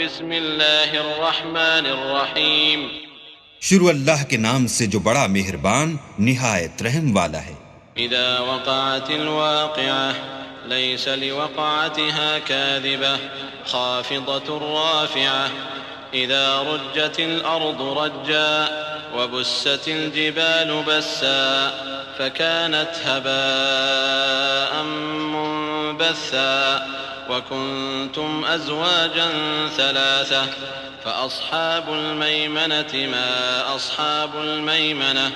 بسم اللہ الرحمن الرحیم شروع اللہ کے نام سے جو بڑا مہربان نہایت رحم والا ہے۔ اذا وقعت الواقعة ليس لوقعتها كاذبة خافضة رافعة اذا رجت الارض رجا وبست الجبال بسا فكانت هباء منبثا وكنتم أزواجا ثلاثة فأصحاب الميمنة ما أصحاب الميمنة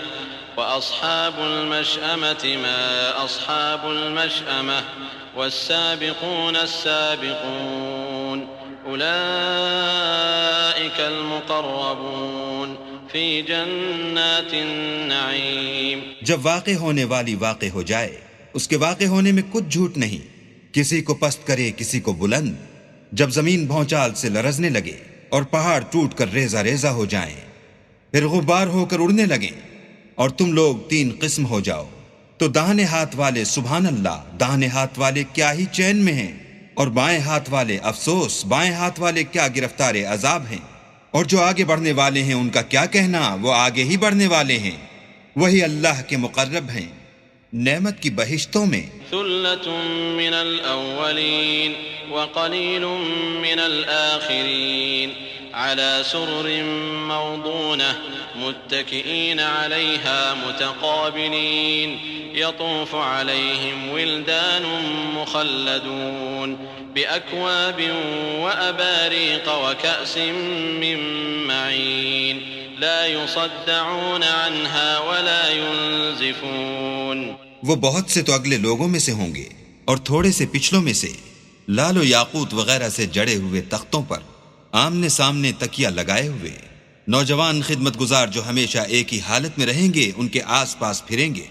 وأصحاب المشأمة ما أصحاب المشأمة والسابقون السابقون أولئك المقربون في جنات النعيم۔ جب واقع ہونے والی واقع ہو جائے اس کے واقع ہونے میں کچھ جھوٹ نہیں، کسی کو پست کرے کسی کو بلند، جب زمین بھونچال سے لرزنے لگے اور پہاڑ ٹوٹ کر ریزہ ریزہ ہو جائیں، پھر غبار ہو کر اڑنے لگیں اور تم لوگ تین قسم ہو جاؤ، تو داہنے ہاتھ والے سبحان اللہ، داہنے ہاتھ والے کیا ہی چین میں ہیں، اور بائیں ہاتھ والے افسوس، بائیں ہاتھ والے کیا گرفتار عذاب ہیں، اور جو آگے بڑھنے والے ہیں ان کا کیا کہنا، وہ آگے ہی بڑھنے والے ہیں، وہی اللہ کے مقرب ہیں نعمت کی بہشتوں میں۔ ثلة من الأولين وقليل من الآخرين على سرر موضونة متكئين عليها متقابلين يطوف عليهم ولدان مخلدون بأكواب وأباريق وكأس من معين لا يصدعون عنها ولا ينزفون۔ وہ بہت سے تو اگلے لوگوں میں سے ہوں گے اور تھوڑے سے پچھلوں میں سے، لال و یاقوت وغیرہ سے جڑے ہوئے تختوں پر آمنے سامنے تکیہ لگائے ہوئے، نوجوان خدمت گزار جو ہمیشہ ایک ہی حالت میں رہیں گے ان کے آس پاس پھریں گے،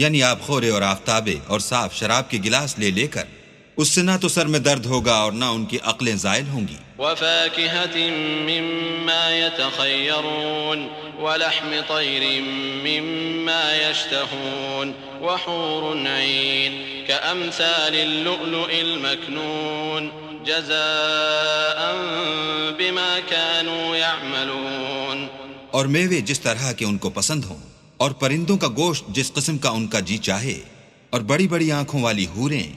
یعنی آب خورے اور آفتابے اور صاف شراب کے گلاس لے لے کر، اس سے نہ تو سر میں درد ہوگا اور نہ ان کی عقلیں زائل ہوں گی۔ وَفَاكِهَةٍ مِّمَّا يَتَخَيَّرُونَ وَلَحْمِ طَيْرٍ مِّمَّا يَشْتَهُونَ وَحُورٌ عِينٌ كَأَمْثَالِ اللُّؤْلُؤِ الْمَكْنُونِ جَزَاءً بِمَا كَانُوا يَعْمَلُونَ۔ اور میوے جس طرح کے ان کو پسند ہوں، اور پرندوں کا گوشت جس قسم کا ان کا جی چاہے، اور بڑی بڑی آنکھوں والی حوریں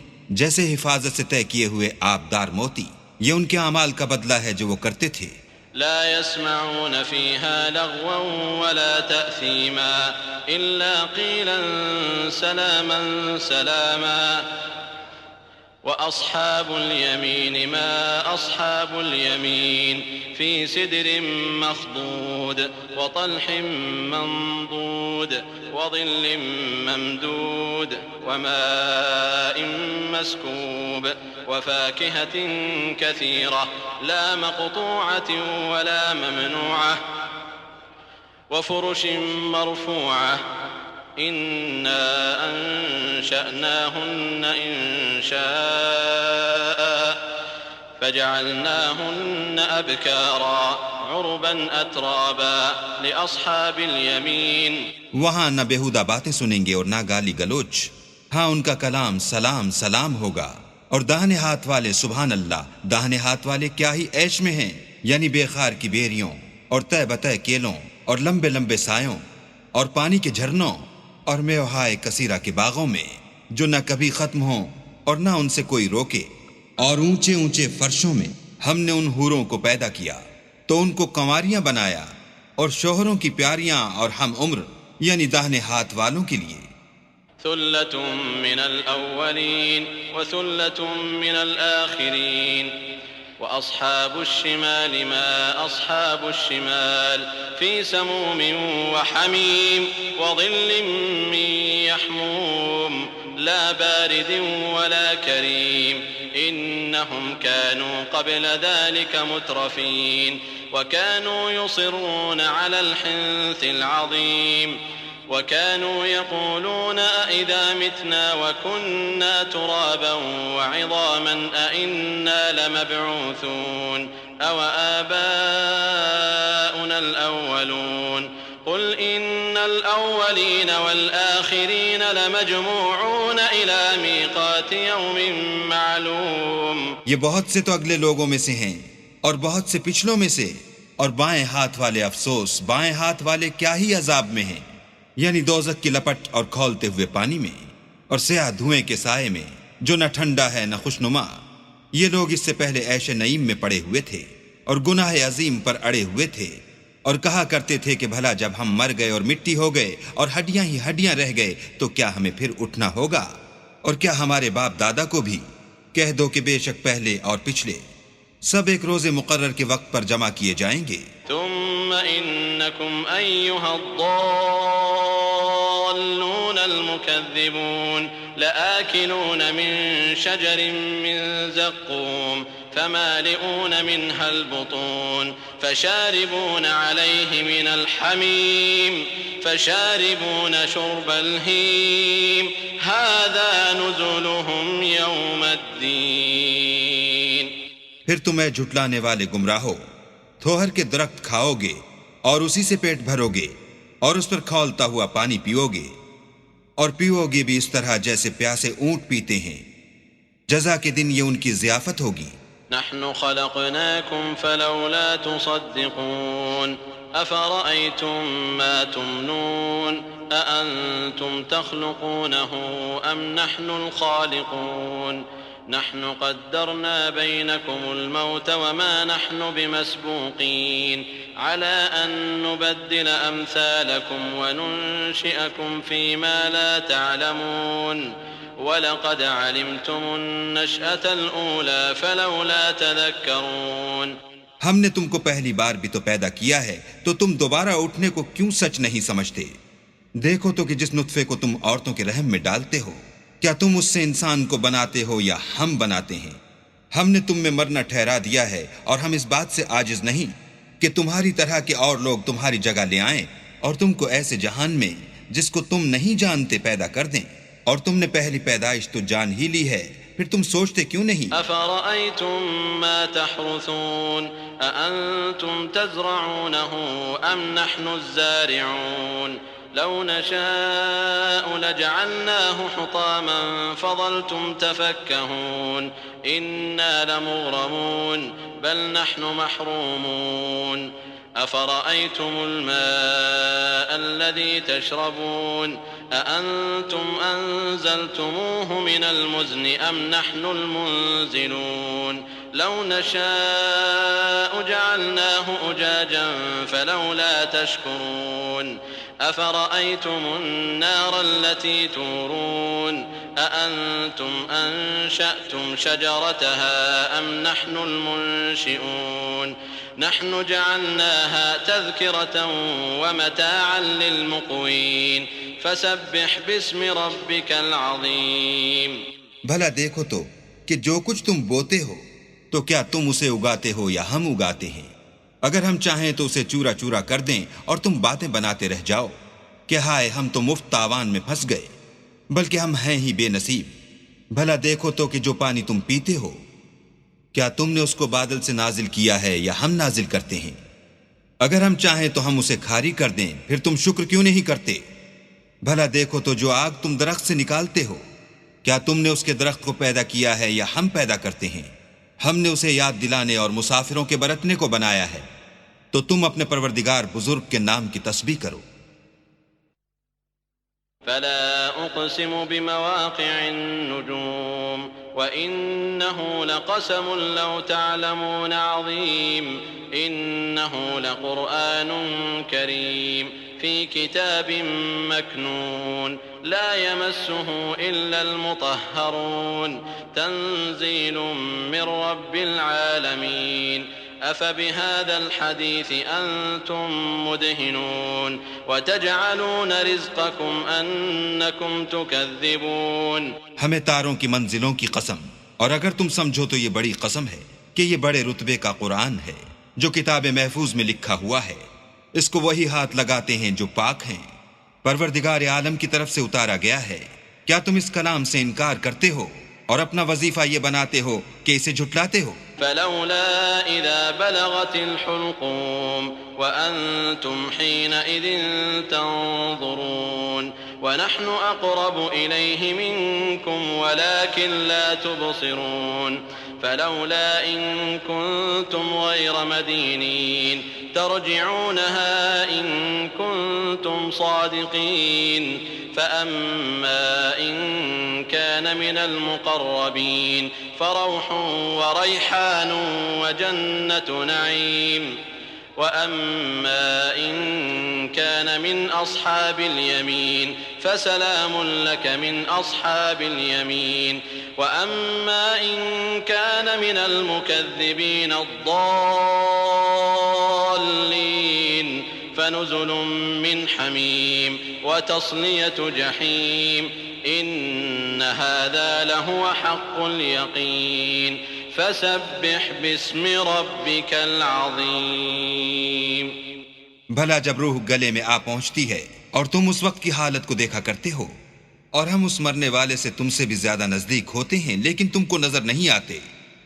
جیسے حفاظت سے طے کیے ہوئے آبدار موتی، یہ ان کے اعمال کا بدلہ ہے جو وہ کرتے تھے۔ لا يسمعون فيها لغوا ولا تأثيما إلا قيلا سلاما سلاما وأصحاب اليمين ما أصحاب اليمين في سدر مخضود وطلح منضود وظل ممدود وماء مسكوب وفاكهة كثيرة لا مقطوعة ولا ممنوعة وفرش مرفوعة إنا أنشأناهن إنشاء فجعلناهن أبكارا عربا أترابا لأصحاب اليمين۔ وہاں نہ بےہودہ باتیں سنیں گے اور نہ گالی گلوچ، ہاں ان کا کلام سلام سلام ہوگا۔ اور داہنے ہاتھ والے سبحان اللہ، داہنے ہاتھ والے کیا ہی عیش میں ہیں، یعنی بے خار کی بیریوں اور تہ بتہ کیلوں اور لمبے لمبے سایوں اور پانی کے جھرنوں اور میوہائے کثیرہ کے باغوں میں جو نہ کبھی ختم ہوں اور نہ ان سے کوئی روکے، اور اونچے اونچے فرشوں میں ہم نے ان حوروں کو پیدا کیا تو ان کو کنواریاں بنایا، اور شوہروں کی پیاریاں اور ہم عمر یعنی داہنے ہاتھ والوں کے لیے۔ ثلة من الأولين وثلة من الآخرين وأصحاب الشمال ما أصحاب الشمال في سموم وحميم وظل من يحموم لا بارد ولا كريم إنهم كانوا قبل ذلك مترفين وكانوا يصرون على الحنث العظيم وكانوا يقولون أئذا متنا وكنا ترابا وعظاما أئنا لمبعوثون أو آباؤنا الأولون قل إن الأولين والآخرين لمجموعون إلى ميقات يوم معلوم۔ یہ بہت سے تو اگلے لوگوں میں سے ہیں اور بہت سے پچھلوں میں سے، اور بائیں ہاتھ والے افسوس، بائیں ہاتھ والے کیا ہی عذاب میں ہیں، یعنی دوزخ کی لپٹ اور کھولتے ہوئے پانی میں، اور سیاہ دھوئیں کے سائے میں جو نہ ٹھنڈا ہے نہ خوشنما۔ یہ لوگ اس سے پہلے عیش نعیم میں پڑے ہوئے تھے اور گناہ عظیم پر اڑے ہوئے تھے، اور کہا کرتے تھے کہ بھلا جب ہم مر گئے اور مٹی ہو گئے اور ہڈیاں ہی ہڈیاں رہ گئے تو کیا ہمیں پھر اٹھنا ہوگا؟ اور کیا ہمارے باپ دادا کو بھی؟ کہہ دو کہ بے شک پہلے اور پچھلے سب ایک روز مقرر کے وقت پر جمع کیے جائیں گے۔ ثم إنكم أيها الضالون المكذبون لآكلون من شجر من زقوم فمالئون منها البطون فشاربون عليه من الحميم فشاربون شرب الهيم هذا نزلهم يوم الدين۔ پھر تم اے جھٹلانے والے گمراہو تھوہر کے درخت کھاؤ گے اور اسی سے پیٹ بھرو گے اور اس پر کھولتا ہوا پانی پیو گے، اور پیو گے بھی اس طرح جیسے پیاسے اونٹ پیتے ہیں۔ جزا کے دن یہ ان کی ضیافت ہوگی۔ نحن خلقناكم فلولا تصدقون أفرأيتم ما تمنون أأنتم تخلقونه أم نحن الخالقون نحن قدرنا بينكم الموت وما نحن بمسبوقين على أن نبدل أمثالكم وننشئكم فيما لا تعلمون وَلَقَدْ عَلِمْتُمُ النَّشْأَةَ الْأُولَى فَلَوْلَا تَذَكَّرُونَ۔ ہم نے تم کو پہلی بار بھی تو پیدا کیا ہے، تو تم دوبارہ اٹھنے کو کیوں سچ نہیں سمجھتے؟ دیکھو تو کہ جس نطفے کو تم عورتوں کے رحم میں ڈالتے ہو، کیا تم اس سے انسان کو بناتے ہو یا ہم بناتے ہیں؟ ہم نے تم میں مرنا ٹھہرا دیا ہے، اور ہم اس بات سے عاجز نہیں کہ تمہاری طرح کے اور لوگ تمہاری جگہ لے آئیں اور تم کو ایسے جہان میں جس کو تم نہیں جانتے پیدا کر دیں، اور تم نے پہلی پیدائش تو جان ہی لی ہے، پھر تم سوچتے کیوں نہیں؟ أَفَرَأَيْتُم مَّا تَحْرُثُونَ أَأَنتُمْ تَزْرَعُونَهُ أَمْ نَحْنُ الزَّارِعُونَ لَوْ نَشَاءُ لَجَعَلْنَاهُ حُطَامًا فَظَلْتُمْ تَفَكَّهُونَ إِنَّا لَمُغْرَمُونَ بَلْ نَحْنُ محرومون أَفَرَأَيْتُمُ الْمَاءَ الَّذِي تَشْرَبُونَ أَأَنتُمْ أَنزَلْتُمُوهُ مِنَ الْمُزْنِ أَمْ نَحْنُ الْمُنزِلُونَ لَوْ نَشَاءُ جَعَلْنَاهُ أُجَاجًا فَلَوْلَا تَشْكُرُونَ أَفَرَأَيْتُمُ النَّارَ الَّتِي تُورُونَ أَأَنتُمْ أَنشَأْتُمْ شَجَرَتَهَا أَمْ نَحْنُ الْمُنشِئُونَ نحن جعلناها تذكرة ومتاعا للمقوين فسبح باسم ربك العظيم۔ بھلا دیکھو تو کہ جو کچھ تم بوتے ہو تو کیا تم اسے اگاتے ہو یا ہم اگاتے ہیں؟ اگر ہم چاہیں تو اسے چورا چورا کر دیں اور تم باتیں بناتے رہ جاؤ کہ ہائے ہم تو مفت تاوان میں پھنس گئے، بلکہ ہم ہیں ہی بے نصیب۔ بھلا دیکھو تو کہ جو پانی تم پیتے ہو کیا تم نے اس کو بادل سے نازل کیا ہے یا ہم نازل کرتے ہیں؟ اگر ہم چاہیں تو ہم اسے کھاری کر دیں، پھر تم شکر کیوں نہیں کرتے؟ بھلا دیکھو تو جو آگ تم درخت سے نکالتے ہو کیا تم نے اس کے درخت کو پیدا کیا ہے یا ہم پیدا کرتے ہیں؟ ہم نے اسے یاد دلانے اور مسافروں کے برتنے کو بنایا ہے، تو تم اپنے پروردگار بزرگ کے نام کی تسبیح کرو۔ فلا أقسم بمواقع النجوم وإنه لقسم لو تعلمون عظيم إنه لقرآن كريم في كتاب مكنون لا يمسه إلا المطهرون تنزيل من رب العالمين أفبهذا الحديث أنتم مدهنون وتجعلون رزقكم أنكم تكذبون۔ ہمیں تاروں کی منزلوں کی قسم، اور اگر تم سمجھو تو یہ بڑی قسم ہے کہ یہ بڑے رتبے کا قرآن ہے جو کتاب محفوظ میں لکھا ہوا ہے، اس کو وہی ہاتھ لگاتے ہیں جو پاک ہیں، پروردگار عالم کی طرف سے اتارا گیا ہے۔ کیا تم اس کلام سے انکار کرتے ہو اور اپنا وظیفہ یہ بناتے ہو کہ اسے جھٹلاتے ہو؟ فلولا إذا بلغت الحلقوم وأنتم حينئذ تنظرون ونحن أقرب إليه منكم ولكن لا تبصرون فلولا إن كنتم غير مدينين ترجعونها إن كنتم صادقين فأما إن كان من المقربين فروح وريحان وجنة نعيم وأما إن كان من أصحاب اليمين فسلام لك من أصحاب اليمين وأما إن كان من المكذبين الضالين فنزل من حميم وتصلية جحيم إن هذا لهو حق اليقين فسبح باسم ربك العظیم۔ بھلا جب روح گلے میں آ پہنچتی ہے اور تم اس وقت کی حالت کو دیکھا کرتے ہو اور ہم اس مرنے والے سے تم سے بھی زیادہ نزدیک ہوتے ہیں لیکن تم کو نظر نہیں آتے،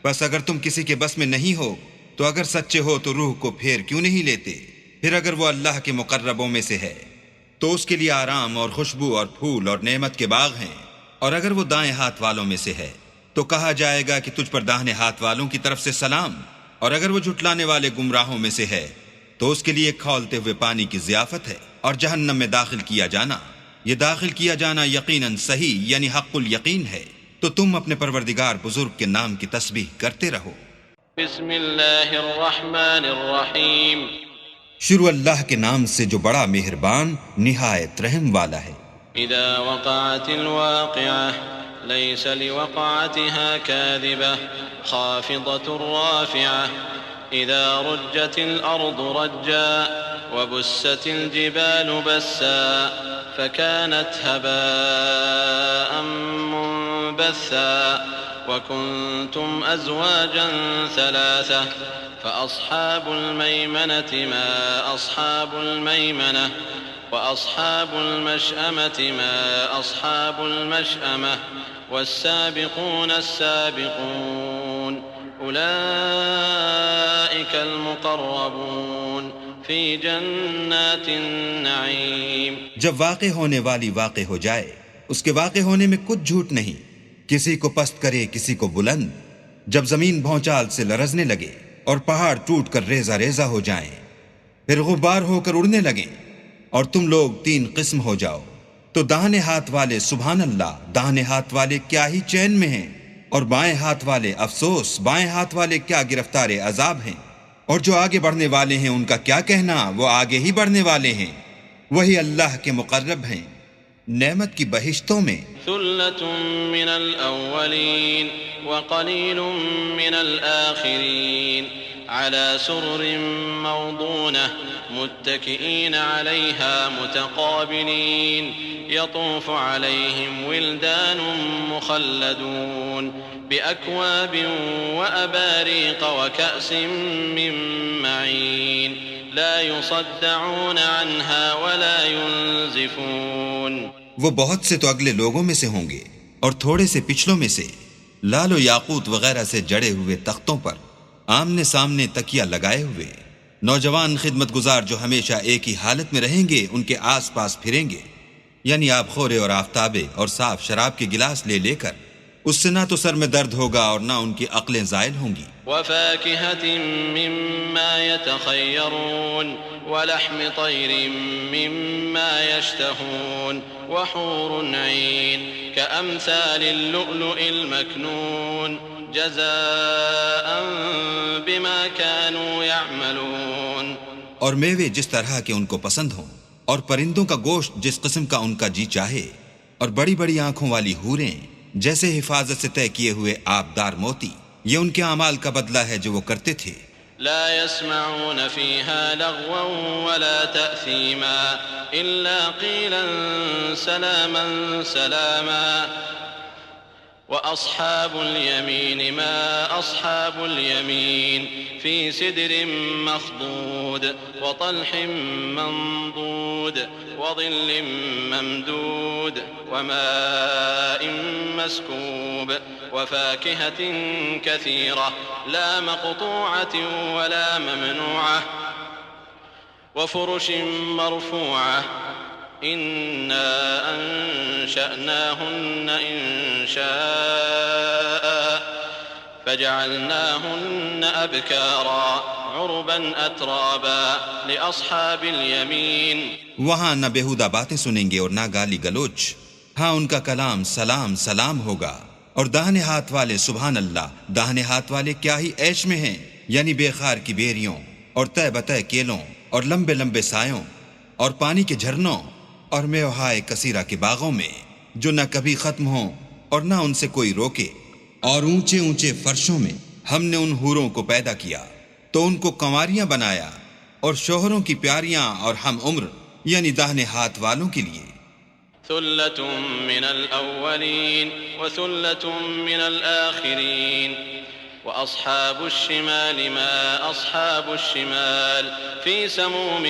بس اگر تم کسی کے بس میں نہیں ہو تو اگر سچے ہو تو روح کو پھیر کیوں نہیں لیتے؟ پھر اگر وہ اللہ کے مقربوں میں سے ہے تو اس کے لیے آرام اور خوشبو اور پھول اور نعمت کے باغ ہیں، اور اگر وہ دائیں ہاتھ والوں میں سے ہے تو کہا جائے گا کہ تجھ پر داہنے ہاتھ والوں کی طرف سے سلام، اور اگر وہ جھٹلانے والے گمراہوں میں سے ہے تو اس کے لیے کھولتے ہوئے پانی کی ضیافت ہے، اور جہنم میں داخل کیا جانا، یہ داخل کیا جانا یقیناً صحیح یعنی حق الیقین ہے۔ تو تم اپنے پروردگار بزرگ کے نام کی تسبیح کرتے رہو۔ بسم اللہ الرحمن الرحیم۔ شروع اللہ کے نام سے جو بڑا مہربان نہایت رحم والا ہے۔ اذا وقعت الواقعة ليس لوقعتها كاذبة خافضة رافعة إذا رجت الأرض رجا وبست الجبال بسا فكانت هباء منبثا وكنتم أزواجا ثلاثة فأصحاب الميمنة ما أصحاب الميمنة وأصحاب المشأمة ما أصحاب المشأمة والسابقون السابقون أولئك المقربون في جنات النعيم۔ جب واقع ہونے والی واقع ہو جائے اس کے واقع ہونے میں کچھ جھوٹ نہیں، کسی کو پست کرے کسی کو بلند، جب زمین بھونچال سے لرزنے لگے اور پہاڑ ٹوٹ کر ریزہ ریزہ ہو جائیں، پھر غبار ہو کر اڑنے لگیں اور تم لوگ تین قسم ہو جاؤ، تو داہنے ہاتھ والے سبحان اللہ، داہنے ہاتھ والے کیا ہی چین میں ہیں، اور بائیں ہاتھ والے افسوس، بائیں ہاتھ والے کیا گرفتار عذاب ہیں، اور جو آگے بڑھنے والے ہیں ان کا کیا کہنا، وہ آگے ہی بڑھنے والے ہیں، وہی اللہ کے مقرب ہیں نعمت کی بہشتوں میں۔ ثلة من الأولين وقليل من الآخرين على سرر موضونة متكئين عليها متقابلين يطوف عليهم ولدان مخلدون بأكواب وأباريق وكأس من معين لا يصدعون عنها ولا ينزفون۔ وہ بہت سے تو اگلے لوگوں میں سے ہوں گے اور تھوڑے سے پچھلوں میں سے، لال و یاقوت وغیرہ سے جڑے ہوئے تختوں پر آمنے سامنے تکیہ لگائے ہوئے، نوجوان خدمت گزار جو ہمیشہ ایک ہی حالت میں رہیں گے ان کے آس پاس پھریں گے، یعنی آب خورے اور آفتابے اور صاف شراب کے گلاس لے لے کر، اس سے نہ تو سر میں درد ہوگا اور نہ ان کی عقلیں زائل ہوں گی۔ وفاكهة مما يتخيرون ولحم طير مما يشتهون وحور عين كأمثال اللؤلؤ المكنون جزاء بما كانوا يعملون۔ اور میوے جس طرح کے ان کو پسند ہوں، اور پرندوں کا گوشت جس قسم کا ان کا جی چاہے، اور بڑی بڑی آنکھوں والی حوریں جیسے حفاظت سے طے کیے ہوئے آبدار موتی، یہ ان کے اعمال کا بدلہ ہے جو وہ کرتے تھے۔ لا يسمعون فيها لغوا ولا تأثيما إلا قيلا سلاما سلاما وأصحاب اليمين ما أصحاب اليمين في سدر مخضود وطلح منضود وظل ممدود وماء مسكوب وفاكهة كثيرة لا مقطوعة ولا ممنوعة وفرش مرفوعة إنا أنشأناهن إنشاء فجعلناهن أبكارا عربا أترابا لأصحاب اليمين. وہاں نہ بےہودہ باتیں سنیں گے اور نہ گالی گلوچ. ہاں ان کا کلام سلام سلام ہوگا. اور داہنے ہاتھ والے سبحان اللہ، داہنے ہاتھ والے کیا ہی عیش میں ہیں، یعنی بے خار کی بیریوں اور تہ بتہ کیلوں اور لمبے لمبے سایوں اور پانی کے جھرنوں اور میوہائے کثیرہ کے باغوں میں جو نہ کبھی ختم ہوں اور نہ ان سے کوئی روکے. اور اونچے اونچے فرشوں میں ہم نے ان حوروں کو پیدا کیا تو ان کو کنواریاں بنایا اور شوہروں کی پیاریاں اور ہم عمر یعنی داہنے ہاتھ والوں کے لیے. ثلة من الأولين وثلة من الآخرين. وأصحاب الشمال ما أصحاب الشمال في سموم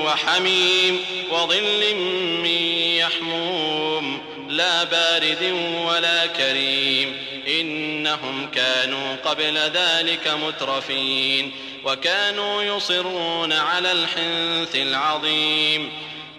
وحميم وظل من يحموم لا بارد ولا كريم. إنهم كانوا قبل ذلك مترفين وكانوا يصرون على الحنث العظيم.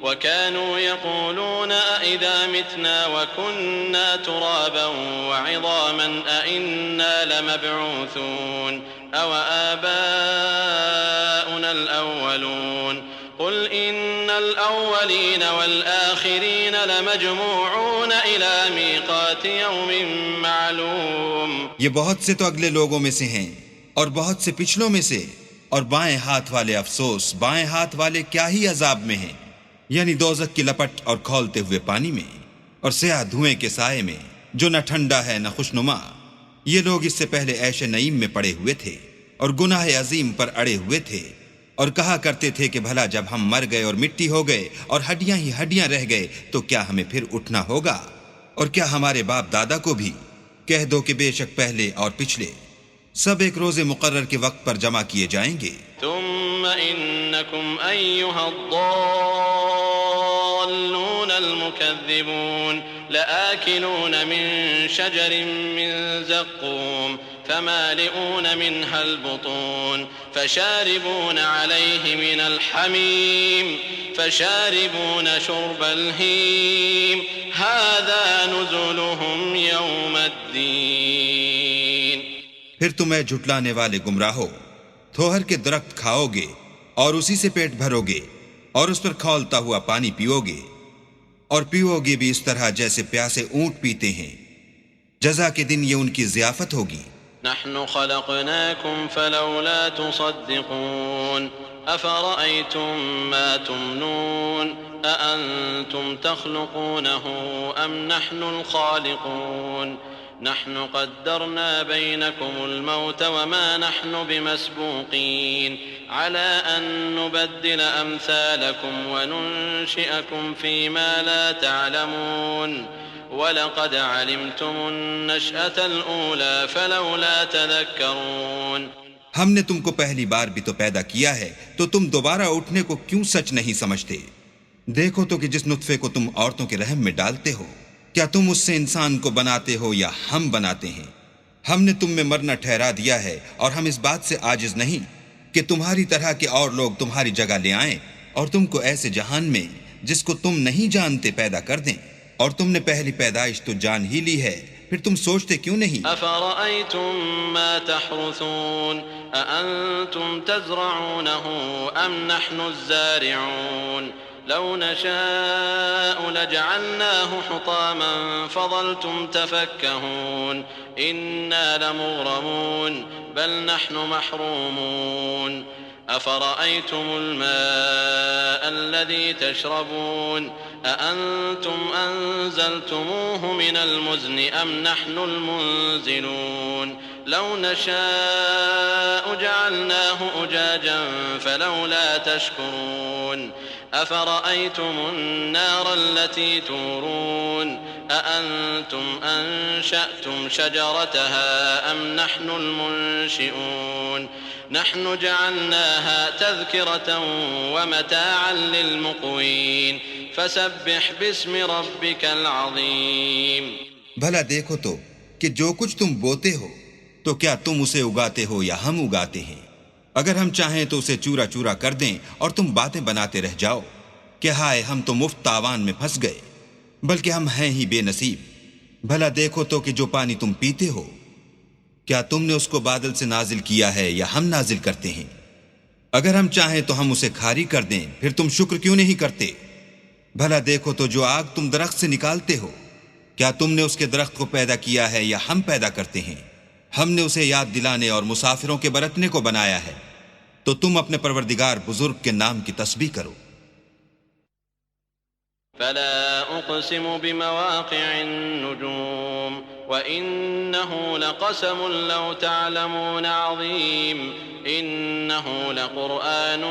وكانوا يقولون أئذا متنا وكنا ترابا وعظاما أئنا لمبعوثون أو آباؤنا الأولون. قل إن الأولين والآخرين لمجموعون إلى ميقات يوم معلوم. یہ بہت سے تو اگلے لوگوں میں سے ہیں اور بہت سے پچھلوں میں سے. اور بائیں ہاتھ والے افسوس، بائیں ہاتھ والے کیا ہی عذاب میں ہیں، یعنی دوزخ کی لپٹ اور کھولتے ہوئے پانی میں اور سیاہ دھوئیں کے سائے میں جو نہ ٹھنڈا ہے نہ خوشنما. یہ لوگ اس سے پہلے عیش نعیم میں پڑے ہوئے تھے اور گناہ عظیم پر اڑے ہوئے تھے اور کہا کرتے تھے کہ بھلا جب ہم مر گئے اور مٹی ہو گئے اور ہڈیاں ہی ہڈیاں رہ گئے تو کیا ہمیں پھر اٹھنا ہوگا؟ اور کیا ہمارے باپ دادا کو بھی؟ کہہ دو کہ بے شک پہلے اور پچھلے سب ایک روز مقرر کے وقت پر جمع کیے جائیں گے. ثم إنكم أيها الضالون المكذبون لآكلون من شجر من زقوم فمالئون منها البطون فشاربون عليه من الحميم فشاربون شرب الهيم هذا نزلهم يوم الدين. پھر تم اے جھٹلانے والے گمراہو تھوہر کے درخت کھاؤ گے اور اسی سے پیٹ بھرو گے اور اس پر کھولتا ہوا پانی پیو گے اور پیو گے بھی اس طرح جیسے پیاسے اونٹ پیتے ہیں. جزا کے دن یہ ان کی ضیافت ہوگی. نحن خلقناكم فلولا تصدقون أفرأيتم ما تمنون أأنتم تخلقونه أم نحن الخالقون. نحن قدرنا بينكم الموت وما نحن بمسبوقين على أن نبدل أمثالكم وننشئكم فيما لا تعلمون. وَلَقَدْ عَلِمْتُمُ النَّشْأَةَ الْأُولَى فَلَوْلَا تَذَكَّرُونَ. ہم نے تم کو پہلی بار بھی تو پیدا کیا ہے تو تم دوبارہ اٹھنے کو کیوں سچ نہیں سمجھتے؟ دیکھو تو کہ جس نطفے کو تم عورتوں کے رحم میں ڈالتے ہو کیا تم اس سے انسان کو بناتے ہو یا ہم بناتے ہیں؟ ہم نے تم میں مرنا ٹھہرا دیا ہے اور ہم اس بات سے عاجز نہیں کہ تمہاری طرح کے اور لوگ تمہاری جگہ لے آئیں اور تم کو ایسے جہان میں جس کو تم نہیں جانتے پیدا کر دیں. اور تم نے پہلی پیدائش تو جان ہی لی ہے، پھر تم سوچتے کیوں نہیں؟ أَفَرَأَيْتُم مَّا تَحْرُثُونَ أَأَنتُمْ تَزْرَعُونَهُ أَمْ نَحْنُ الزَّارِعُونَ. لَوْ نَشَاءُ لَجَعَلْنَاهُ حُطَامًا فَظَلْتُمْ تَفَكَّهُونَ. إِنَّا لَمُغْرَمُونَ بَلْ نَحْنُ مَحْرُومُونَ. أَفَرَأَيْتُمُ الْمَاءَ الَّذِي تَشْرَبُونَ أَأَنتُمْ أَنزَلْتُمُوهُ مِنَ الْمُزْنِ أَمْ نَحْنُ الْمُنزِلُونَ. لَوْ نَشَاءُ جَعَلْنَاهُ أُجَاجًا فَلَوْلَا تَشْكُرُونَ. أَفَرَأَيْتُمُ النَّارَ الَّتِي تُورُونَ أَأَنتُمْ أَنشَأْتُمْ شَجَرَتَهَا أَمْ نَحْنُ الْمُنشِئُونَ. نحن جعلناها تذكرة ومتاعا للمقوين فسبح باسم ربك العظيم. بھلا دیکھو تو کہ جو کچھ تم بوتے ہو تو کیا تم اسے اگاتے ہو یا ہم اگاتے ہیں؟ اگر ہم چاہیں تو اسے چورا چورا کر دیں اور تم باتیں بناتے رہ جاؤ کہ ہائے ہم تو مفت تاوان میں پھنس گئے، بلکہ ہم ہیں ہی بے نصیب. بھلا دیکھو تو کہ جو پانی تم پیتے ہو کیا تم نے اس کو بادل سے نازل کیا ہے یا ہم نازل کرتے ہیں؟ اگر ہم چاہیں تو ہم اسے کھاری کر دیں، پھر تم شکر کیوں نہیں کرتے؟ بھلا دیکھو تو جو آگ تم درخت سے نکالتے ہو، کیا تم نے اس کے درخت کو پیدا کیا ہے یا ہم پیدا کرتے ہیں؟ ہم نے اسے یاد دلانے اور مسافروں کے برتنے کو بنایا ہے، تو تم اپنے پروردگار بزرگ کے نام کی تسبیح کرو۔ فلا أقسم بمواقع النجوم وإنه لقسم لو تعلمون عظيم إنه لقرآن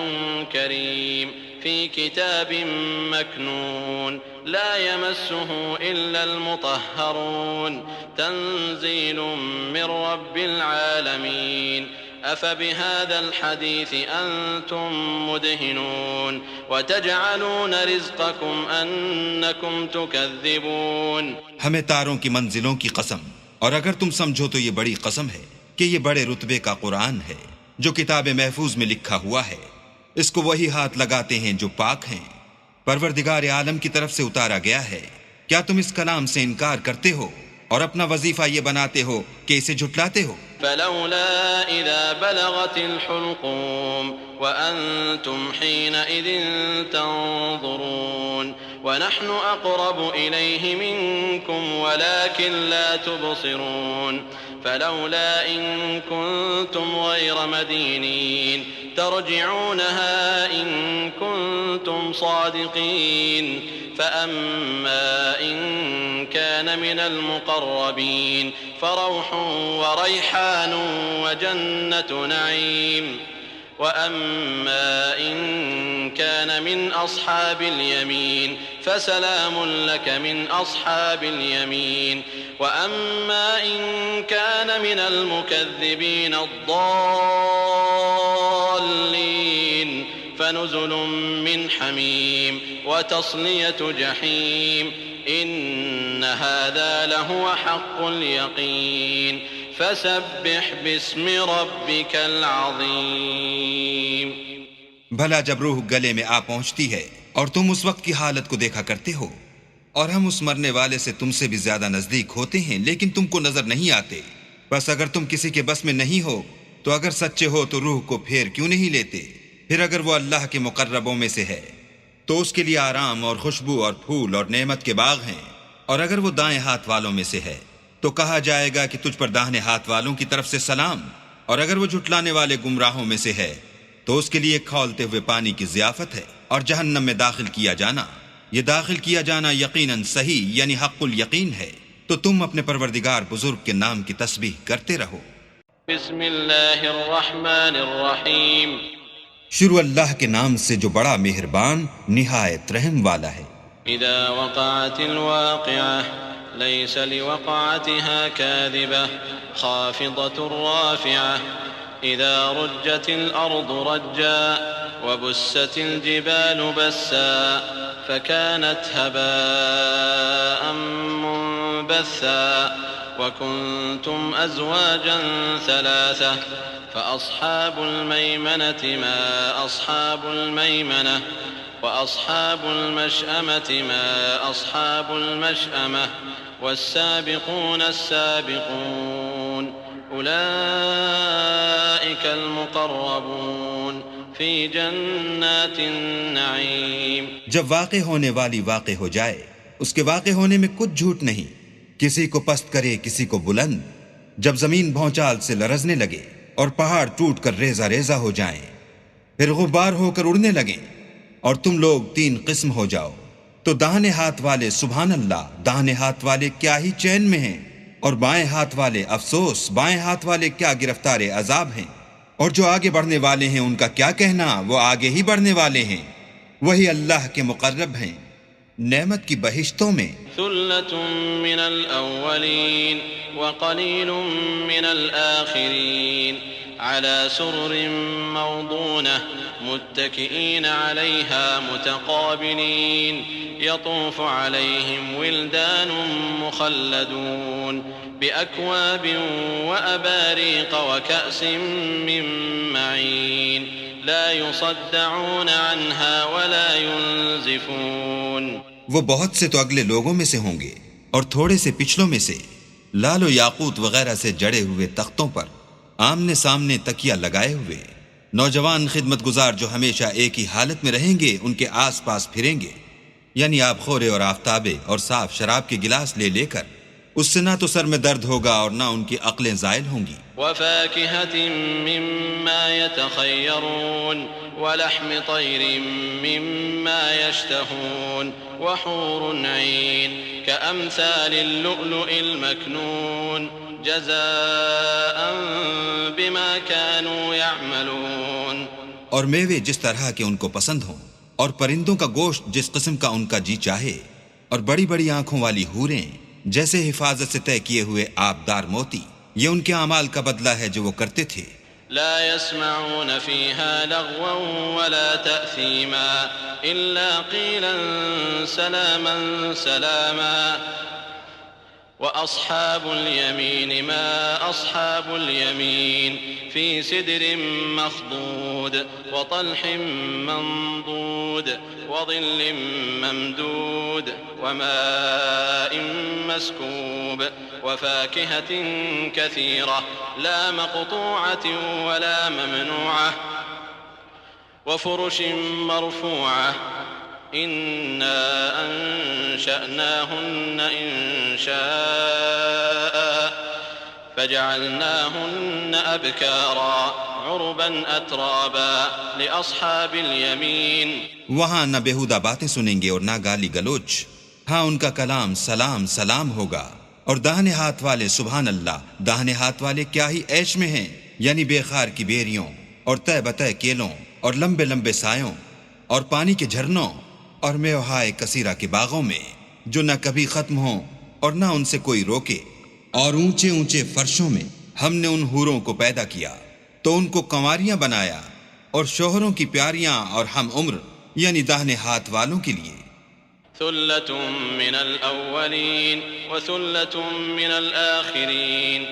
كريم في كتاب مكنون لا يمسه إلا المطهرون تنزيل من رب العالمين أفبهذا الحديث أنتم مدهنون وتجعلون رزقكم أنكم تكذبون۔ ہمیں تاروں کی منزلوں کی قسم، اور اگر تم سمجھو تو یہ بڑی قسم ہے کہ یہ بڑے رتبے کا قرآن ہے جو کتاب محفوظ میں لکھا ہوا ہے، اس کو وہی ہاتھ لگاتے ہیں جو پاک ہیں، پروردگار عالم کی طرف سے اتارا گیا ہے۔ کیا تم اس کلام سے انکار کرتے ہو اور اپنا وظیفہ یہ بناتے ہو کہ اسے جھٹلاتے ہو؟ فلولا إذا بلغت الحلقوم وأنتم حينئذ تنظرون ونحن أقرب إليه منكم ولكن لا تبصرون فلولا إن كنتم غير مدينين ترجعونها إن كنتم صادقين فأما إن كان من المقربين فروح وريحان وجنة نعيم وأما إن كان من أصحاب اليمين فسلام لك من أصحاب اليمين وأما إن كان من المكذبين الضالين فنزل من حميم وتصلية جحيم إن هذا لهو حق اليقين فسبح باسم ربك العظيم۔ بھلا جب روح گلے میں آ پہنچتی ہے اور تم اس وقت کی حالت کو دیکھا کرتے ہو، اور ہم اس مرنے والے سے تم سے بھی زیادہ نزدیک ہوتے ہیں لیکن تم کو نظر نہیں آتے، بس اگر تم کسی کے بس میں نہیں ہو تو اگر سچے ہو تو روح کو پھیر کیوں نہیں لیتے؟ پھر اگر وہ اللہ کے مقربوں میں سے ہے تو اس کے لیے آرام اور خوشبو اور پھول اور نعمت کے باغ ہیں، اور اگر وہ دائیں ہاتھ والوں میں سے ہے تو کہا جائے گا کہ تجھ پر داہنے ہاتھ والوں کی طرف سے سلام، اور اگر وہ جھٹلانے والے گمراہوں میں سے ہے تو اس کے لیے کھولتے ہوئے پانی کی ضیافت ہے، اور جہنم میں داخل کیا جانا، یہ داخل کیا جانا یقیناً صحیح یعنی حق الیقین ہے۔ تو تم اپنے پروردگار بزرگ کے نام کی تسبیح کرتے رہو۔ بسم اللہ الرحمن الرحیم۔ شروع اللہ کے نام سے جو بڑا مہربان نہایت رحم والا ہے۔ اذا وقعت الواقعة ليس لوقعتها كاذبة خافضة رافعة اذا رجت الارض رجا وبست الجبال بسا فكانت هباء منبثا وكنتم ازواجا ثلاثة فأصحاب الميمنة ما أصحاب الميمنة وأصحاب المشأمة ما أصحاب المشأمة والسابقون السابقون أولئك المقربون في جنات النعيم۔ جب واقع ہونے والی واقع ہو جائے، اس کے واقع ہونے میں کچھ جھوٹ نہیں، کسی کو پست کرے کسی کو بلند، جب زمین بھونچال سے لرزنے لگے اور پہاڑ ٹوٹ کر ریزہ ریزہ ہو جائیں، پھر غبار ہو کر اڑنے لگیں، اور تم لوگ تین قسم ہو جاؤ، تو داہنے ہاتھ والے سبحان اللہ، داہنے ہاتھ والے کیا ہی چین میں ہیں، اور بائیں ہاتھ والے افسوس، بائیں ہاتھ والے کیا گرفتار عذاب ہیں، اور جو آگے بڑھنے والے ہیں ان کا کیا کہنا، وہ آگے ہی بڑھنے والے ہیں، وہی اللہ کے مقرب ہیں نعمت کی بہشتوں میں۔ ثلة من الأولين وقليل من الآخرين على سرر موضونة متكئين عليها متقابلين يطوف عليهم ولدان مخلدون بأكواب وأباريق وكأس من معين لا يصدعون عنها ولا ينزفون۔ وہ بہت سے تو اگلے لوگوں میں سے ہوں گے اور تھوڑے سے پچھلوں میں سے، لال و یاقوت وغیرہ سے جڑے ہوئے تختوں پر آمنے سامنے تکیہ لگائے ہوئے، نوجوان خدمت گزار جو ہمیشہ ایک ہی حالت میں رہیں گے ان کے آس پاس پھریں گے، یعنی آب خورے اور آفتابے اور صاف شراب کے گلاس لے لے کر، اس سے نہ تو سر میں درد ہوگا اور نہ ان کی عقلیں زائل ہوں گی۔ وَفَاكِهَةٍ مِّمَّا يَتَخَيَّرُونَ وَلَحْمِ طَيْرٍ مِّمَّا يَشْتَهُونَ وَحُورٌ عِينٌ كَأَمْثَالِ اللُّؤْلُؤِ الْمَكْنُونِ جَزَاءً بِمَا كَانُوا يَعْمَلُونَ۔ اور میوے جس طرح کے ان کو پسند ہوں، اور پرندوں کا گوشت جس قسم کا ان کا جی چاہے، اور بڑی بڑی آنکھوں والی حوریں جیسے حفاظت سے طے کیے ہوئے آبدار موتی، یہ ان کے اعمال کا بدلہ ہے جو وہ کرتے تھے۔ لا يسمعون فيها لغوا ولا تأثيما إلا قيلا سلاما سلاما وأصحاب اليمين ما أصحاب اليمين في سدر مخضود وطلح منضود وظل ممدود وماء مسكوب وفاكهة كثيرة لا مقطوعة ولا ممنوعة وفرش مرفوعة إنا أنشأناهن إنشاء فجعلناهن أبكارا عربا أترابا لأصحاب اليمين۔ وہاں نہ بےہودہ باتیں سنیں گے اور نہ گالی گلوچ، ہاں ان کا کلام سلام سلام ہوگا۔ اور داہنے ہاتھ والے سبحان اللہ، داہنے ہاتھ والے کیا ہی عیش میں ہیں، یعنی بے خار کی بیریوں اور تہ بتہ کیلوں اور لمبے لمبے سایوں اور پانی کے جھرنوں اور میوہائے کثیرہ کے باغوں میں جو نہ کبھی ختم ہوں اور نہ ان سے کوئی روکے، اور اونچے اونچے فرشوں میں ہم نے ان حوروں کو پیدا کیا تو ان کو کنواریاں بنایا، اور شوہروں کی پیاریاں اور ہم عمر یعنی داہنے ہاتھ والوں کے لیے۔ ثلة من الأولين وثلة من الآخرين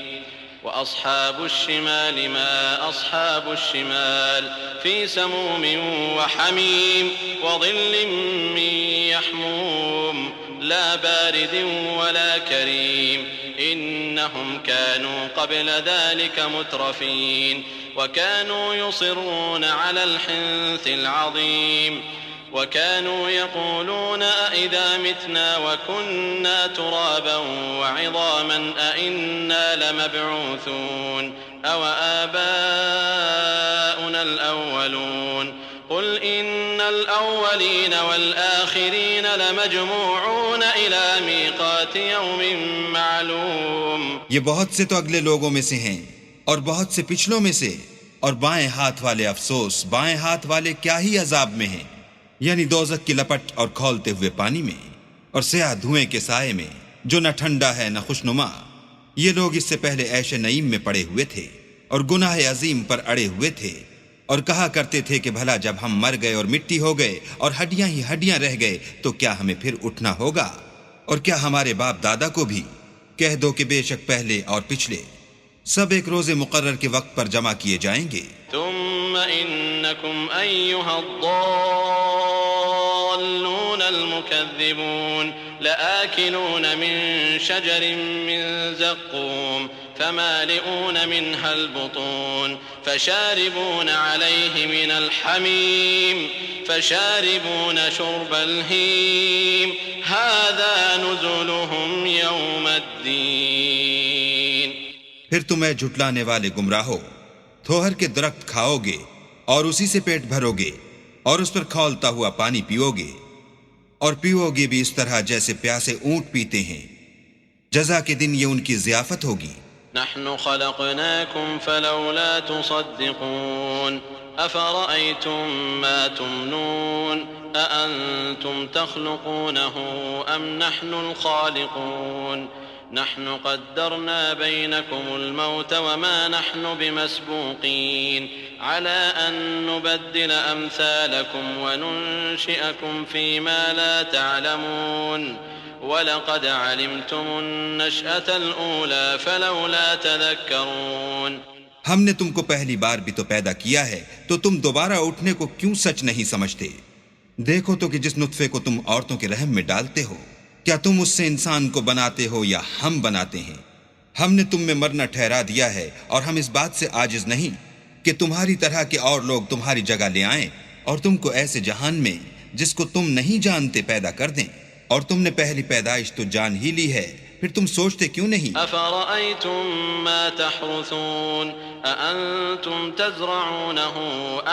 وأصحاب الشمال ما أصحاب الشمال في سموم وحميم وظل من يحموم لا بارد ولا كريم إنهم كانوا قبل ذلك مترفين وكانوا يصرون على الحنث العظيم وكانوا يقولون أئذا متنا وكنا ترابا وعظاما أئنا لمبعوثون أو آباؤنا الأولون قل إن الأولين والآخرين لمجموعون إلى ميقات يوم معلوم۔ یہ بہت سے تو اگلے لوگوں میں سے ہیں اور بہت سے پچھلوں میں سے، اور بائیں ہاتھ والے افسوس، بائیں ہاتھ والے کیا ہی عذاب میں ہیں، یعنی دوزخ کی لپٹ اور کھولتے ہوئے پانی میں اور سیاہ دھوئیں کے سائے میں جو نہ ٹھنڈا ہے نہ خوشنما۔ یہ لوگ اس سے پہلے عیش نعیم میں پڑے ہوئے تھے اور گناہ عظیم پر اڑے ہوئے تھے، اور کہا کرتے تھے کہ بھلا جب ہم مر گئے اور مٹی ہو گئے اور ہڈیاں ہی ہڈیاں رہ گئے تو کیا ہمیں پھر اٹھنا ہوگا؟ اور کیا ہمارے باپ دادا کو بھی؟ کہہ دو کہ بے شک پہلے اور پچھلے سب ایک روز مقرر کے وقت پر جمع کیے جائیں گے۔ ثم إنكم أيها الضالون المكذبون لآكلون من شجر من زقوم فمالئون منها البطون فشاربون عليه من الحميم فشاربون شرب الهيم هذا نزلهم يوم الدين۔ پھر تمہیں جھٹلانے والے گمراہو، تھوہر کے درخت کھاؤ گے اور اسی سے پیٹ بھرو گے اور اس پر کھولتا ہوا پانی پیو گے، اور پیو گے بھی اس طرح جیسے پیاسے اونٹ پیتے ہیں۔ جزا کے دن یہ ان کی ضیافت ہوگی۔ نحن خلقناكم فلولا تصدقون أفرأيتم ما تمنون أأنتم تخلقونه أم نحن الخالقون نحن قدرنا بينكم الموت وما نحن بمسبوقين على أن نبدل أمثالكم وننشئكم فيما لا تعلمون وَلَقَدْ عَلِمْتُمُ النَّشْأَةَ الْأُولَى فَلَوْلَا تَذَكَّرُونَ۔ ہم نے تم کو پہلی بار بھی تو پیدا کیا ہے تو تم دوبارہ اٹھنے کو کیوں سچ نہیں سمجھتے؟ دیکھو تو کہ جس نطفے کو تم عورتوں کے رحم میں ڈالتے ہو، کیا تم اس سے انسان کو بناتے ہو یا ہم بناتے ہیں؟ ہم نے تم میں مرنا ٹھہرا دیا ہے اور ہم اس بات سے عاجز نہیں کہ تمہاری طرح کے اور لوگ تمہاری جگہ لے آئیں اور تم کو ایسے جہان میں جس کو تم نہیں جانتے پیدا کر دیں، اور تم نے پہلی پیدائش تو جان ہی لی ہے، پھر تم سوچتے کیوں نہیں؟ أفرأيتم ما تحرثون أأنتم تزرعونه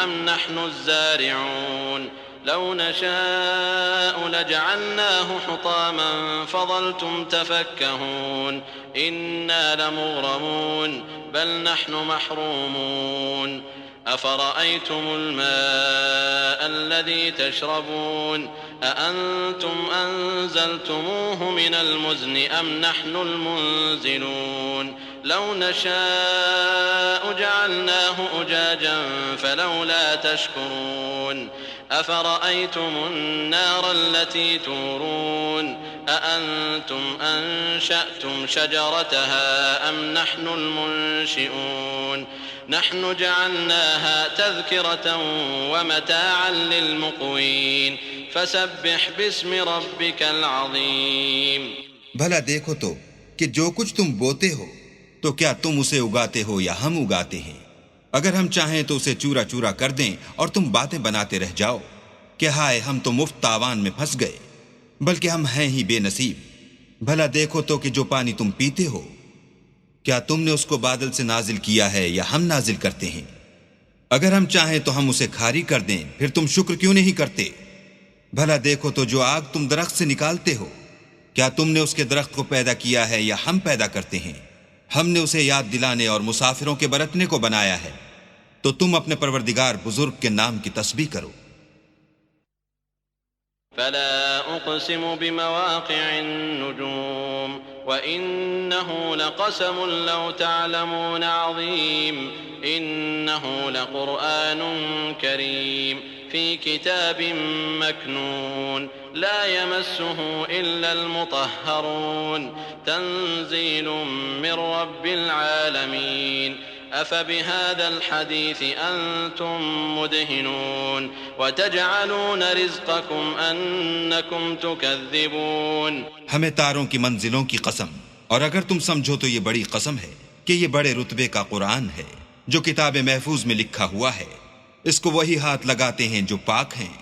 أم نحن الزارعون لو نشاء لجعلناه حطاما فظلتم تفكهون إنا لمغرمون بل نحن محرومون أفرأيتم الماء الذي تشربون أأنتم أنزلتموه من المزن أم نحن المنزلون لو نشاء جعلناه أجاجا فلولا تشكرون أفرأيتم النار التي تورون أأنتم أنشأتم شجرتها أم نحن المنشئون نحن جعلناها تذكرة ومتاعا للمقوين فسبح باسم ربك العظيم. بھلا دیکھو تو کہ جو کچھ تم بوتے ہو تو کیا تم اسے اگاتے ہو یا ہم اگاتے ہیں؟ اگر ہم چاہیں تو اسے چورا چورا کر دیں اور تم باتیں بناتے رہ جاؤ کہ ہائے ہم تو مفت تاوان میں پھنس گئے، بلکہ ہم ہیں ہی بے نصیب. بھلا دیکھو تو کہ جو پانی تم پیتے ہو کیا تم نے اس کو بادل سے نازل کیا ہے یا ہم نازل کرتے ہیں؟ اگر ہم چاہیں تو ہم اسے کھاری کر دیں، پھر تم شکر کیوں نہیں کرتے؟ بھلا دیکھو تو جو آگ تم درخت سے نکالتے ہو کیا تم نے اس کے درخت کو پیدا کیا ہے یا ہم پیدا کرتے ہیں؟ ہم نے اسے یاد دلانے اور مسافروں کے برتنے کو بنایا ہے، تو تم اپنے پروردگار بزرگ کے نام کی تسبیح کرو. فلا أقسم بمواقع النجوم وإنه لقسم لو تعلمون عظيم إنه لقرآن كريم في كتاب مكنون لا يمسه إلا المطهرون تنزيل من رب العالمين أفبهذا الحديث أنتم مدهنون وتجعلون رزقكم أنكم تكذبون. ہمیں تاروں کی منزلوں کی قسم، اور اگر تم سمجھو تو یہ بڑی قسم ہے کہ یہ بڑے رتبے کا قرآن ہے جو کتاب محفوظ میں لکھا ہوا ہے. اس کو وہی ہاتھ لگاتے ہیں جو پاک ہیں،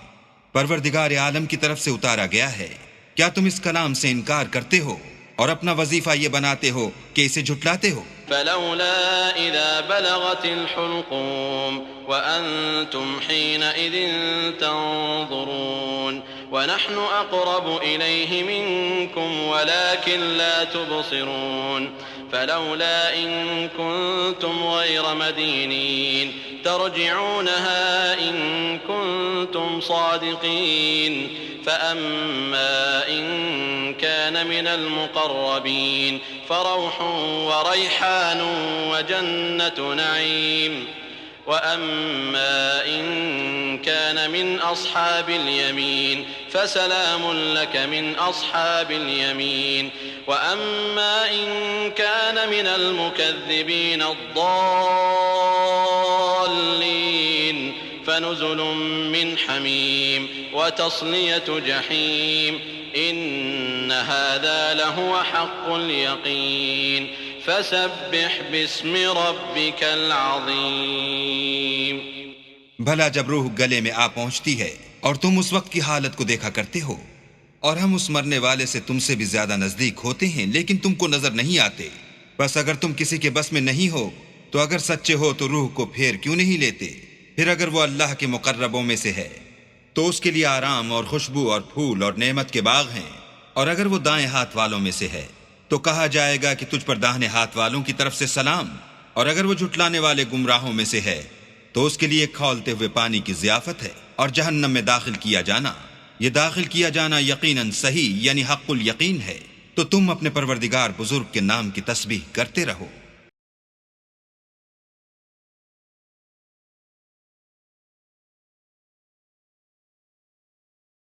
پروردگار عالم کی طرف سے اتارا گیا ہے. کیا تم اس کلام سے انکار کرتے ہو اور اپنا وظیفہ یہ بناتے ہو کہ اسے جھٹلاتے ہو؟ فلولا إذا بلغت الحلقوم وأنتم حينئذ تنظرون ونحن أقرب إليه منكم ولكن لا تبصرون فلولا إن كنتم غير مدينين ترجعونها إن كنتم صادقين فأما إن كان من المقربين فروح وريحان وجنة نعيم وأما إن كان من أصحاب اليمين فسلام لك من أصحاب اليمين وأما إن كان من المكذبين الضالين فنزل من حميم وتصلية جحيم إن هذا لهو حق اليقين فسبح باسم ربك العظيم. بھلا جب روح گلے میں آ پہنچتی ہے اور تم اس وقت کی حالت کو دیکھا کرتے ہو، اور ہم اس مرنے والے سے تم سے بھی زیادہ نزدیک ہوتے ہیں لیکن تم کو نظر نہیں آتے، بس اگر تم کسی کے بس میں نہیں ہو تو اگر سچے ہو تو روح کو پھیر کیوں نہیں لیتے؟ پھر اگر وہ اللہ کے مقربوں میں سے ہے تو اس کے لیے آرام اور خوشبو اور پھول اور نعمت کے باغ ہیں، اور اگر وہ دائیں ہاتھ والوں میں سے ہے تو کہا جائے گا کہ تجھ پر داہنے ہاتھ والوں کی طرف سے سلام، اور اگر وہ جھٹلانے والے گمراہوں میں سے ہے تو اس کے لیے کھولتے ہوئے پانی کی ضیافت ہے اور جہنم میں داخل کیا جانا. یہ داخل کیا جانا یقیناً صحیح یعنی حق الیقین ہے. تو تم اپنے پروردگار بزرگ کے نام کی تسبیح کرتے رہو.